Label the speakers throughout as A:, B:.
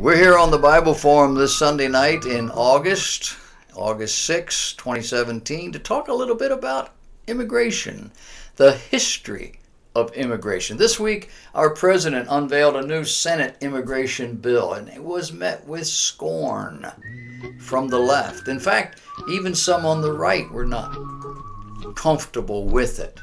A: We're here on the Bible Forum this Sunday night in August 6, 2017, to talk a little bit about immigration, the history of immigration. This week, our president unveiled a new Senate immigration bill, and it was met with scorn from the left. In fact, even some on the right were not comfortable with it.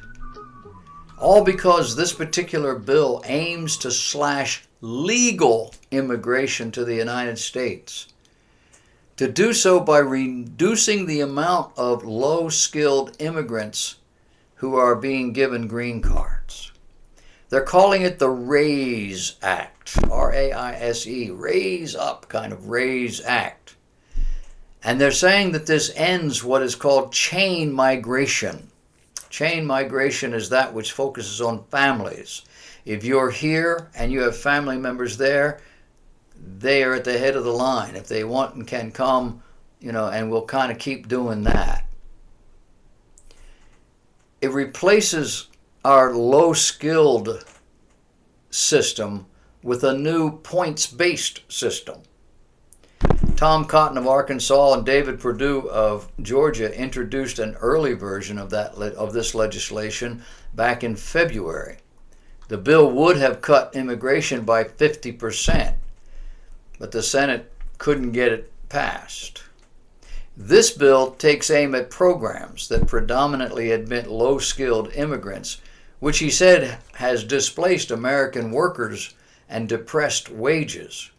A: All because this particular bill aims to slash legal immigration to the United States. To do so by reducing the amount of low-skilled immigrants who are being given green cards. They're calling it the RAISE Act, R-A-I-S-E, Raise Up, kind of RAISE Act. And they're saying that this ends what is called chain migration. Chain migration is that which focuses on families. If you're here and you have family members there, they are at the head of the line. If they want and can come, and we'll kind of keep doing that. It replaces our low-skilled system with a new points-based system. Tom Cotton of Arkansas and David Perdue of Georgia introduced an early version of this legislation back in February. The bill would have cut immigration by 50%, but the Senate couldn't get it passed. This bill takes aim at programs that predominantly admit low-skilled immigrants, which he said has displaced American workers and depressed wages.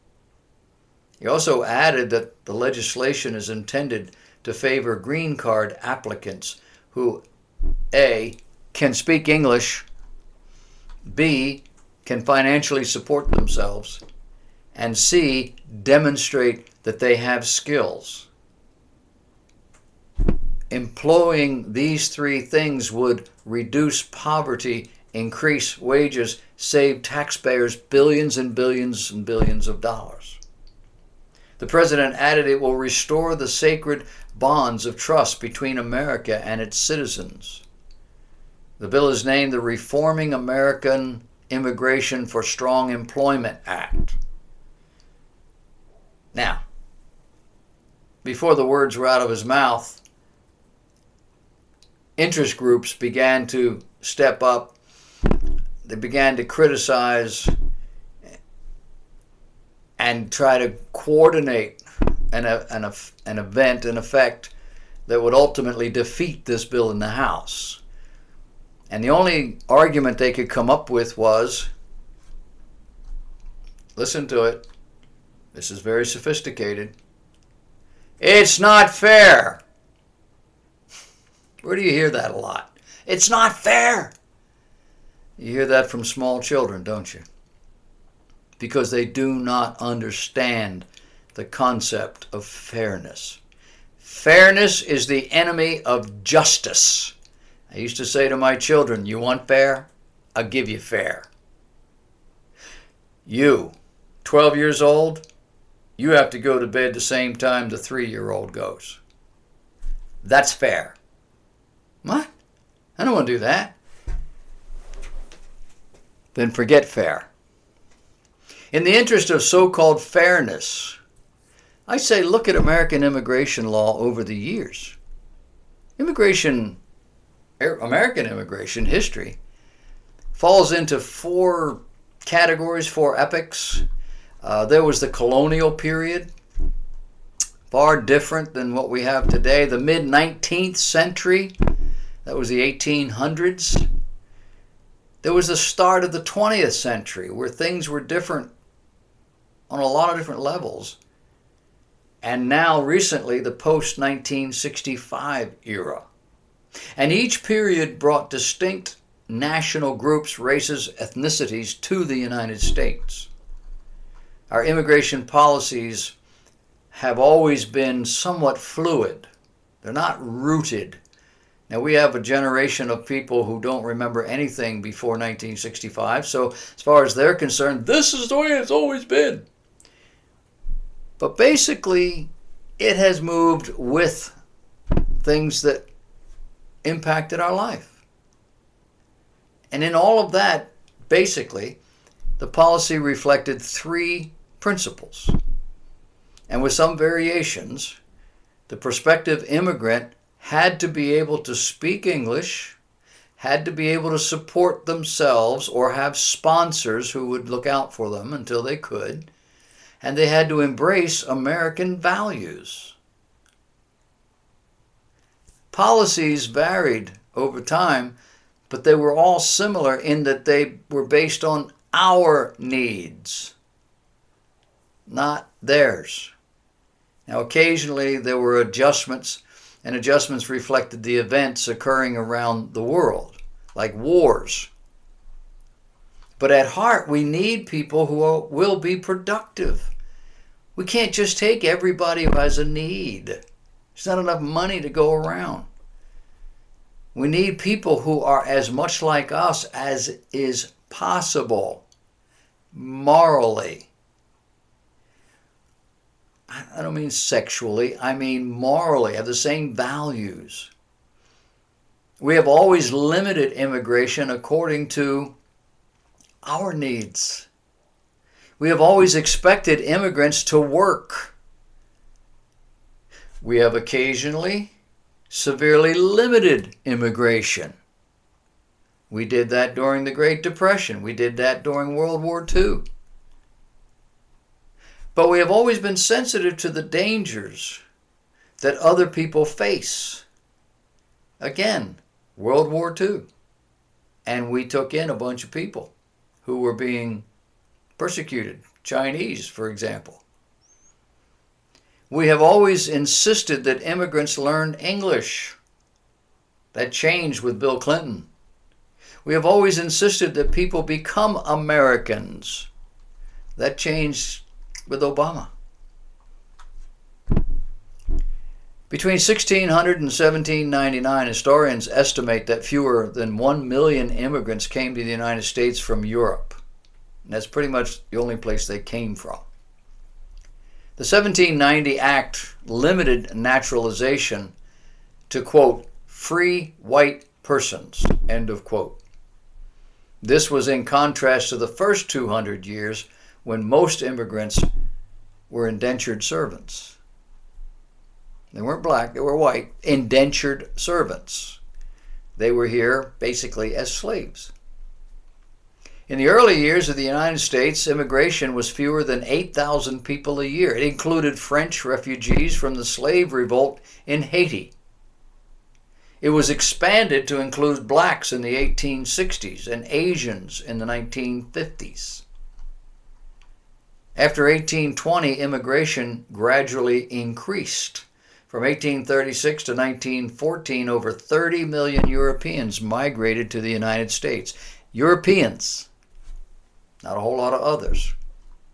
A: He also added that the legislation is intended to favor green card applicants who A, can speak English, B, can financially support themselves, and C, demonstrate that they have skills. Employing these three things would reduce poverty, increase wages, save taxpayers billions and billions and billions of dollars. The president added it will restore the sacred bonds of trust between America and its citizens. The bill is named the Reforming American Immigration for Strong Employment Act. Now, before the words were out of his mouth, interest groups began to step up. They began to criticize and try to coordinate an event, an effect that would ultimately defeat this bill in the House. And the only argument they could come up with was, listen to it, this is very sophisticated, it's not fair. Where do you hear that a lot? It's not fair. You hear that from small children, don't you? Because they do not understand the concept of fairness. Fairness is the enemy of justice. I used to say to my children, you want fair? I'll give you fair. You, 12 years old, you have to go to bed the same time the 3-year-old goes. That's fair. What? I don't want to do that. Then forget fair. In the interest of so-called fairness, I say look at American immigration law over the years. American immigration history falls into 4 categories, 4 epochs. There was the colonial period, far different than what we have today. The mid-19th century, that was the 1800s. There was the start of the 20th century where things were different on a lot of different levels. And now recently the post-1965 era. And each period brought distinct national groups, races, ethnicities to the United States. Our immigration policies have always been somewhat fluid. They're not rooted. Now, we have a generation of people who don't remember anything before 1965, so as far as they're concerned, this is the way it's always been. But basically, it has moved with things that impacted our life. And in all of that, basically, the policy reflected 3 principles. and with some variations, the prospective immigrant had to be able to speak English, had to be able to support themselves or have sponsors who would look out for them until they could, and they had to embrace American values. Policies varied over time, but they were all similar in that they were based on our needs, not theirs. Now, occasionally there were adjustments, and adjustments reflected the events occurring around the world, like wars. But at heart, we need people who will be productive. We can't just take everybody who has a need. There's not enough money to go around. We need people who are as much like us as is possible, morally. I don't mean sexually, I mean morally, have the same values. We have always limited immigration according to our needs. We have always expected immigrants to work. We have occasionally severely limited immigration. We did that during the Great Depression. We did that during World War II. But we have always been sensitive to the dangers that other people face. Again, World War II. And we took in a bunch of people who were being persecuted. Chinese, for example. We have always insisted that immigrants learn English. That changed with Bill Clinton. We have always insisted that people become Americans. That changed with Obama. Between 1600 and 1799, historians estimate that fewer than 1 million immigrants came to the United States from Europe. And that's pretty much the only place they came from. The 1790 Act limited naturalization to, quote, free white persons, end of quote. This was in contrast to the first 200 years when most immigrants were indentured servants. They weren't black, they were white, indentured servants. They were here basically as slaves. In the early years of the United States, immigration was fewer than 8,000 people a year. It included French refugees from the slave revolt in Haiti. It was expanded to include blacks in the 1860s and Asians in the 1950s. After 1820, immigration gradually increased. From 1836 to 1914, over 30 million Europeans migrated to the United States. Europeans, not a whole lot of others.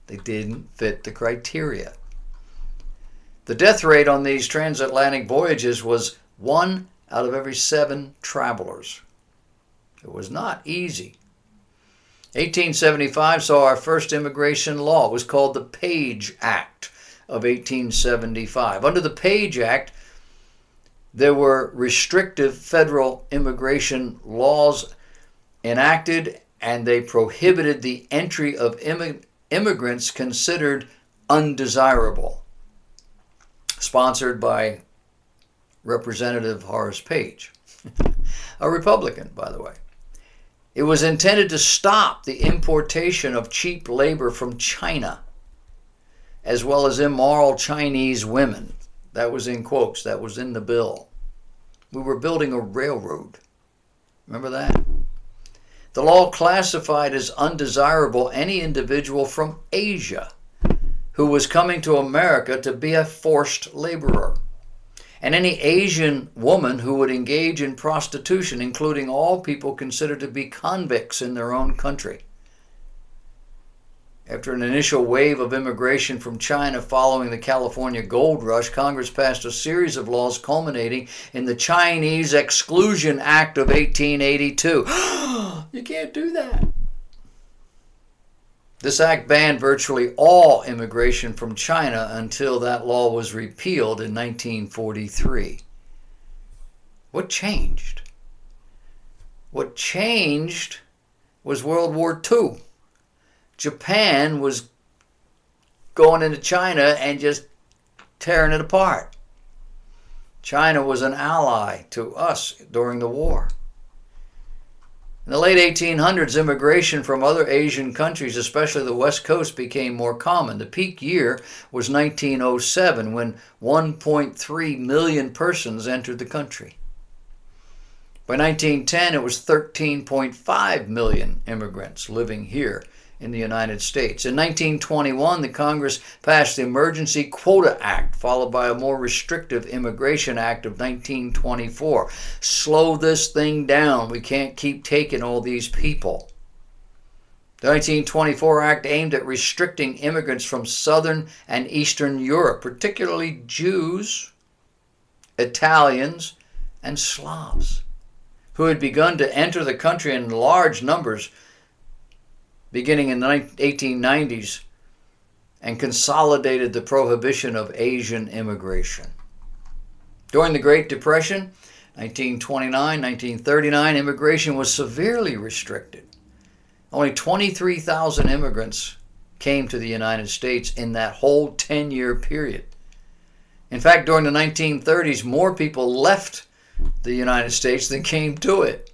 A: They didn't fit the criteria. The death rate on these transatlantic voyages was 1 out of every 7 travelers. It was not easy. 1875 saw our first immigration law. It was called the Page Act of 1875. Under the Page Act, there were restrictive federal immigration laws enacted, and they prohibited the entry of immigrants considered undesirable. Sponsored by Representative Horace Page, a Republican, by the way. It was intended to stop the importation of cheap labor from China, as well as immoral Chinese women. That was in quotes. That was in the bill. We were building a railroad. Remember that? The law classified as undesirable any individual from Asia who was coming to America to be a forced laborer, and any Asian woman who would engage in prostitution, including all people considered to be convicts in their own country. After an initial wave of immigration from China following the California Gold Rush, Congress passed a series of laws culminating in the Chinese Exclusion Act of 1882. You can't do that. This act banned virtually all immigration from China until that law was repealed in 1943. What changed? What changed was World War II. Japan was going into China and just tearing it apart. China was an ally to us during the war. In the late 1800s, immigration from other Asian countries, especially the West Coast, became more common. The peak year was 1907, when 1.3 million persons entered the country. By 1910, it was 13.5 million immigrants living here in the United States. In 1921, the Congress passed the Emergency Quota Act, followed by a more restrictive Immigration Act of 1924. Slow this thing down. We can't keep taking all these people. The 1924 Act aimed at restricting immigrants from Southern and Eastern Europe, particularly Jews, Italians, and Slavs, who had begun to enter the country in large numbers beginning in the 1890s, and consolidated the prohibition of Asian immigration. During the Great Depression, 1929, 1939, immigration was severely restricted. Only 23,000 immigrants came to the United States in that whole 10-year period. In fact, during the 1930s, more people left the United States than came to it.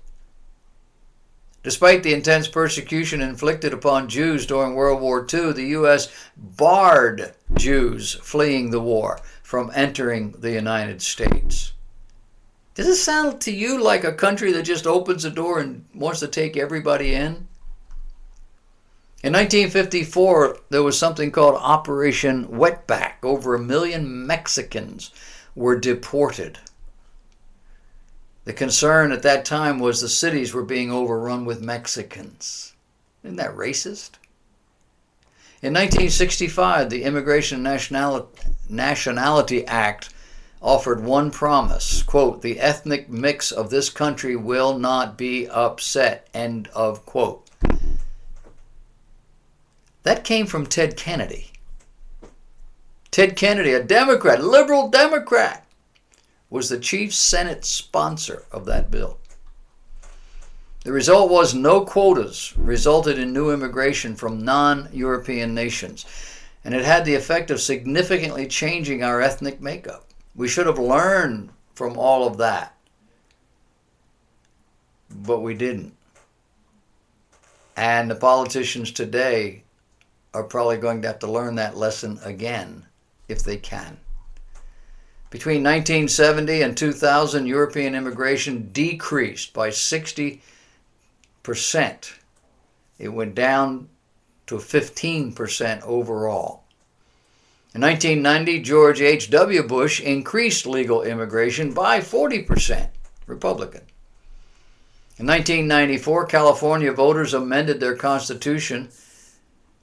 A: Despite the intense persecution inflicted upon Jews during World War II, the U.S. barred Jews fleeing the war from entering the United States. Does it sound to you like a country that just opens the door and wants to take everybody in? In 1954, there was something called Operation Wetback. Over 1 million Mexicans were deported. The concern at that time was the cities were being overrun with Mexicans. Isn't that racist? In 1965, the Immigration and Nationality Act offered one promise, quote, "The ethnic mix of this country will not be upset," end of quote. That came from Ted Kennedy. Ted Kennedy, a Democrat, liberal Democrat, was the chief Senate sponsor of that bill. The result was no quotas resulted in new immigration from non-European nations, and it had the effect of significantly changing our ethnic makeup. We should have learned from all of that, but we didn't. And the politicians today are probably going to have to learn that lesson again, if they can. Between 1970 and 2000, European immigration decreased by 60%. It went down to 15% overall. In 1990, George H.W. Bush increased legal immigration by 40%, Republican. In 1994, California voters amended their constitution,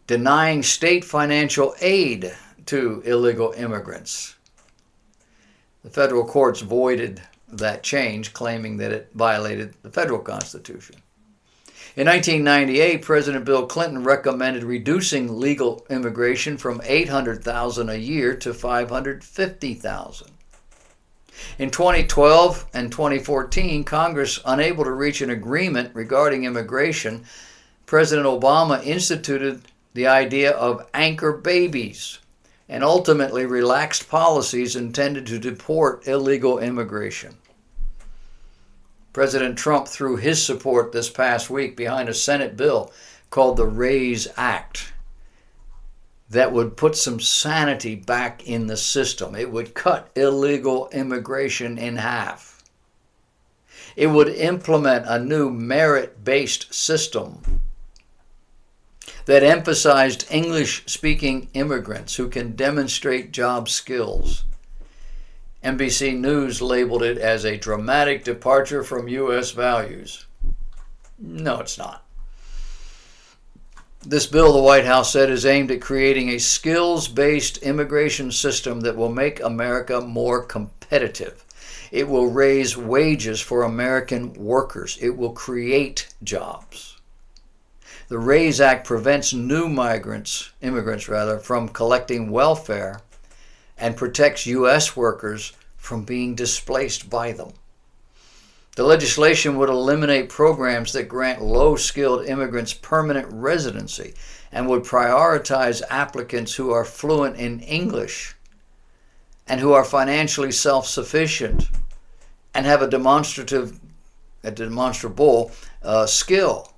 A: denying state financial aid to illegal immigrants. The federal courts voided that change, claiming that it violated the federal Constitution. In 1998, President Bill Clinton recommended reducing legal immigration from 800,000 a year to 550,000. In 2012 and 2014, Congress, unable to reach an agreement regarding immigration, President Obama instituted the idea of anchor babies and ultimately relaxed policies intended to deport illegal immigration. President Trump threw his support this past week behind a Senate bill called the RAISE Act that would put some sanity back in the system. It would cut illegal immigration in half. It would implement a new merit-based system that emphasized English-speaking immigrants who can demonstrate job skills. NBC News labeled it as a dramatic departure from U.S. values. No, it's not. This bill, the White House said, is aimed at creating a skills-based immigration system that will make America more competitive. It will raise wages for American workers. It will create jobs. The RAISE Act prevents new immigrants from collecting welfare and protects U.S. workers from being displaced by them. The legislation would eliminate programs that grant low-skilled immigrants permanent residency and would prioritize applicants who are fluent in English and who are financially self-sufficient and have a demonstrable skill.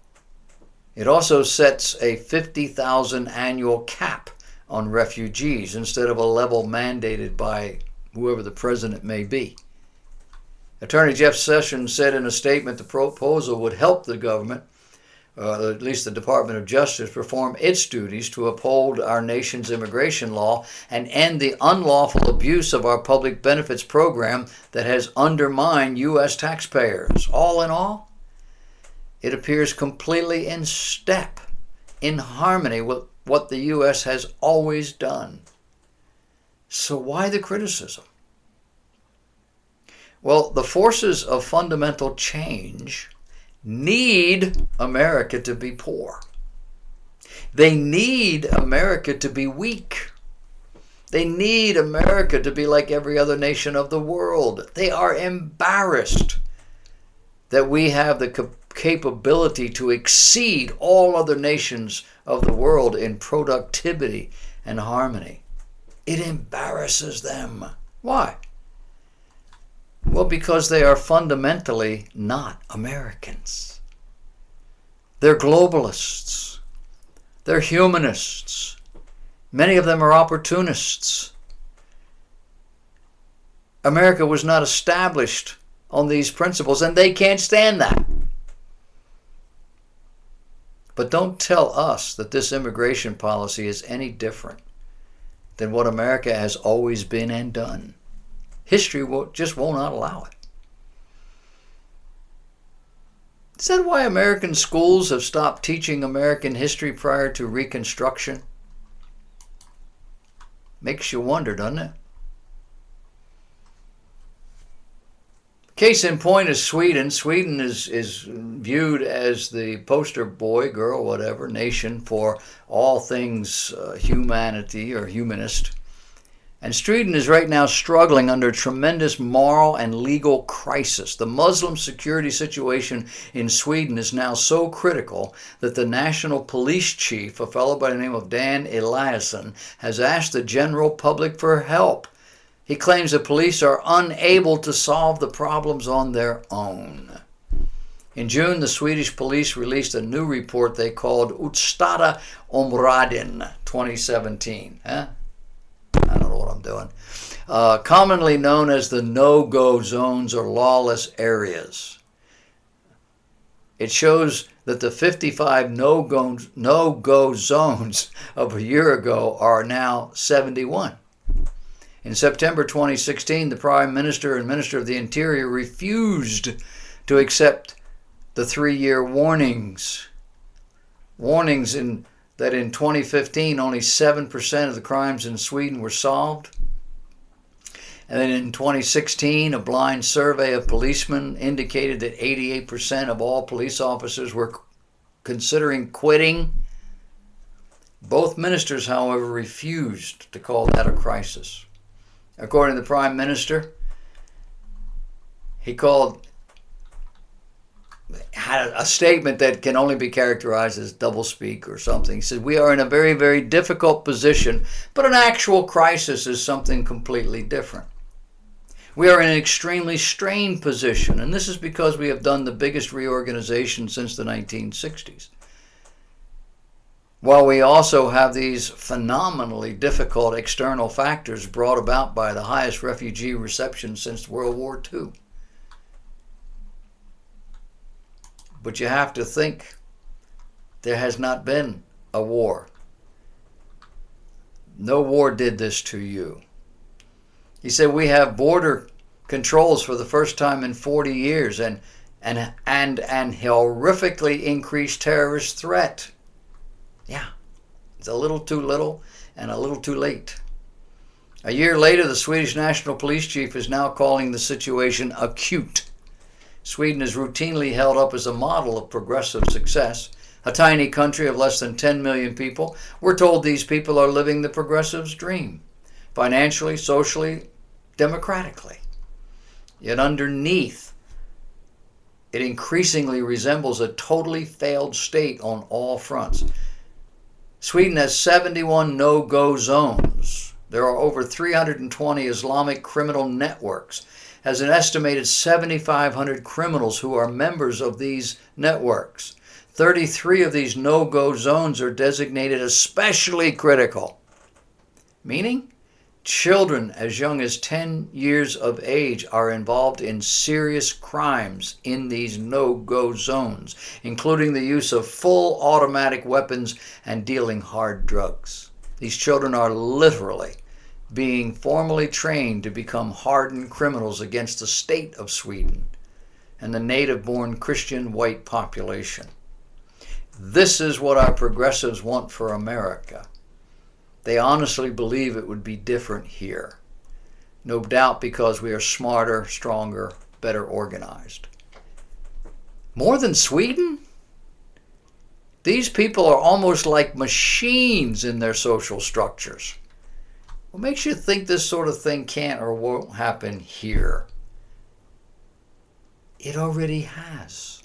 A: It also sets a 50,000 annual cap on refugees instead of a level mandated by whoever the president may be. Attorney Jeff Sessions said in a statement the proposal would help the government, at least the Department of Justice, perform its duties to uphold our nation's immigration law and end the unlawful abuse of our public benefits program that has undermined U.S. taxpayers. All in all, it appears completely in step, in harmony with what the U.S. has always done. So why the criticism? Well, the forces of fundamental change need America to be poor. They need America to be weak. They need America to be like every other nation of the world. They are embarrassed that we have the capability to exceed all other nations of the world in productivity and harmony. It embarrasses them. Why? Well, because they are fundamentally not Americans. They're globalists. They're humanists. Many of them are opportunists. America was not established on these principles, and they can't stand that. But don't tell us that this immigration policy is any different than what America has always been and done. History just will not allow it. Is that why American schools have stopped teaching American history prior to Reconstruction? Makes you wonder, doesn't it? Case in point is Sweden. Sweden is viewed as the poster boy, girl, whatever, nation for all things humanity or humanist. And Sweden is right now struggling under a tremendous moral and legal crisis. The Muslim security situation in Sweden is now so critical that the national police chief, a fellow by the name of Dan Eliasson, has asked the general public for help. He claims the police are unable to solve the problems on their own. In June, the Swedish police released a new report they called Utsatta Områden 2017. I don't know what I'm doing. Commonly known as the no-go zones or lawless areas. It shows that the 55 no-go zones of a year ago are now 71. In September 2016, the Prime Minister and Minister of the Interior refused to accept the 3-year warnings. Warnings that in 2015 only 7% of the crimes in Sweden were solved. And then in 2016, a blind survey of policemen indicated that 88% of all police officers were considering quitting. Both ministers, however, refused to call that a crisis. According to the Prime Minister, he had a statement that can only be characterized as doublespeak or something. He said, we are in a very, very difficult position, but an actual crisis is something completely different. We are in an extremely strained position, and this is because we have done the biggest reorganization since the 1960s. While we also have these phenomenally difficult external factors brought about by the highest refugee reception since World War II. But you have to think there has not been a war. No war did this to you. He said we have border controls for the first time in 40 years and an horrifically increased terrorist threat. Yeah, it's a little too little and a little too late. A year later, the Swedish National Police Chief is now calling the situation acute. Sweden is routinely held up as a model of progressive success. A tiny country of less than 10 million people, we're told these people are living the progressive's dream, financially, socially, democratically. Yet underneath, it increasingly resembles a totally failed state on all fronts. Sweden has 71 no-go zones, There are over 320 Islamic criminal networks, has an estimated 7,500 criminals who are members of these networks. 33 of these no-go zones are designated especially critical, meaning children as young as 10 years of age are involved in serious crimes in these no-go zones, including the use of full automatic weapons and dealing hard drugs. These children are literally being formally trained to become hardened criminals against the state of Sweden and the native-born Christian white population. This is what our progressives want for America. They honestly believe it would be different here. No doubt because we are smarter, stronger, better organized. More than Sweden? These people are almost like machines in their social structures. What makes you think this sort of thing can't or won't happen here? It already has.